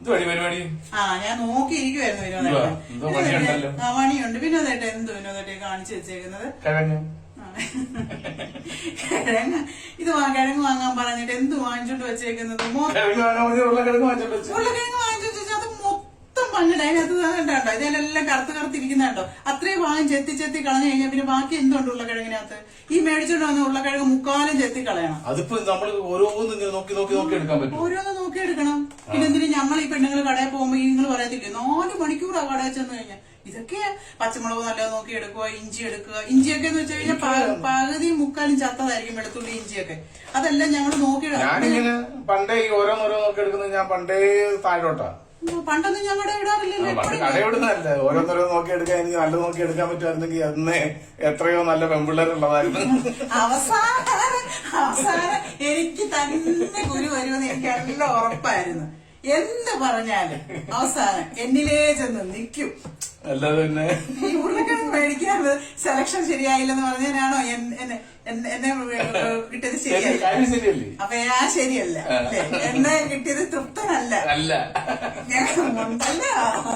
പരിപാടി? ഞാൻ നോക്കിയിരിക്കുവായിരുന്നു വിനോദേട്ടൻ. പണിയുണ്ട് വിനോദേട്ടൻ. എന്ത് വിനോദേട്ടെ കാണിച്ചു വെച്ചേക്കുന്നത്? കിഴങ്ങ്. കിഴങ്ങ്. ഇത് കിഴങ്ങ് വാങ്ങാൻ പറഞ്ഞിട്ട് എന്ത് വാങ്ങിച്ചോണ്ട് വെച്ചേക്കുന്നത്? ഉരുളക്കിഴങ്ങ് വാങ്ങിച്ചോണ്ട് ഉരുളക്കിഴങ്ങ് വാങ്ങിച്ചു വെച്ചാൽ അത് മൊത്തം പങ്കിട്ട് അതിനകത്ത് കണ്ടോ, ഇതെല്ലാം കറുത്തിരിക്കുന്നുണ്ടോ? അത്രയും വാങ്ങി ചെത്തി കളഞ്ഞു കഴിഞ്ഞാൽ പിന്നെ ബാക്കി എന്തുണ്ട് ഉരുളക്കിഴങ്ങിനകത്ത്? ഈ മേടിച്ചോണ്ട് വന്ന ഉരുളക്കിഴങ്ങ് മുക്കാലും ചെത്തി കളയണം. അതിപ്പോ നമ്മൾ ഓരോന്നും നോക്കി എടുക്കാൻ പറ്റും. ഓരോന്ന് നോക്കി എടുക്കണം. പിന്നെ എന്തിനും നമ്മൾ ഈ പെണ്ണുങ്ങൾ കടയിൽ പോകുമ്പോ നിങ്ങൾ പറയത്തില്ലേ 4 മണിക്കൂറാ കടയിൽ ചെന്ന് കഴിഞ്ഞാൽ. ഇതൊക്കെ പച്ചമുളക് നല്ലത് നോക്കി എടുക്കുക, ഇഞ്ചി എടുക്കുക. ഇഞ്ചിയൊക്കെ എന്ന് വെച്ച് കഴിഞ്ഞാൽ പകുതിയും മുക്കാലും ചത്തതായിരിക്കും വെളുത്തുള്ളി ഇഞ്ചിയൊക്കെ. അതെല്ലാം ഞങ്ങൾ നോക്കി. ഞാനിങ്ങനെ പണ്ടേ ഈ ഓരോന്നോരോ നോക്കി എടുക്കുന്നത് ഞാൻ പണ്ടേ താഴോട്ടാ. പണ്ടൊന്നും ഞങ്ങളുടെ ഇടാറില്ലല്ലോ. കടയിടുന്നതല്ല, ഓരോന്നോരോ നോക്കി എടുക്കാൻ. എനിക്ക് നല്ല നോക്കി എടുക്കാൻ പറ്റുമായിരുന്നെങ്കിൽ അന്ന് എത്രയോ നല്ല പെൺപിള്ളേരുള്ളതായിരുന്നു. അവസാനം എനിക്ക് തന്നെ കുരു വരുമെന്ന് എനിക്ക് എല്ലാം ഉറപ്പായിരുന്നു. എന്ത് പറഞ്ഞാലും അവസാനം എന്നിലേ ചെന്ന് നിൽക്കും. അല്ലാതെ തന്നെ ഈ ഉരുളക്കിഴങ്ങ് മേടിക്കാറ് സെലക്ഷൻ ശരിയായില്ലെന്ന് പറഞ്ഞാണോ എന്നെ കിട്ടിയത്? ശരിയല്ലേ? അപ്പൊ ഞാൻ ശരിയല്ല, എന്നെ കിട്ടിയത് തൃപ്തനല്ല. അല്ല.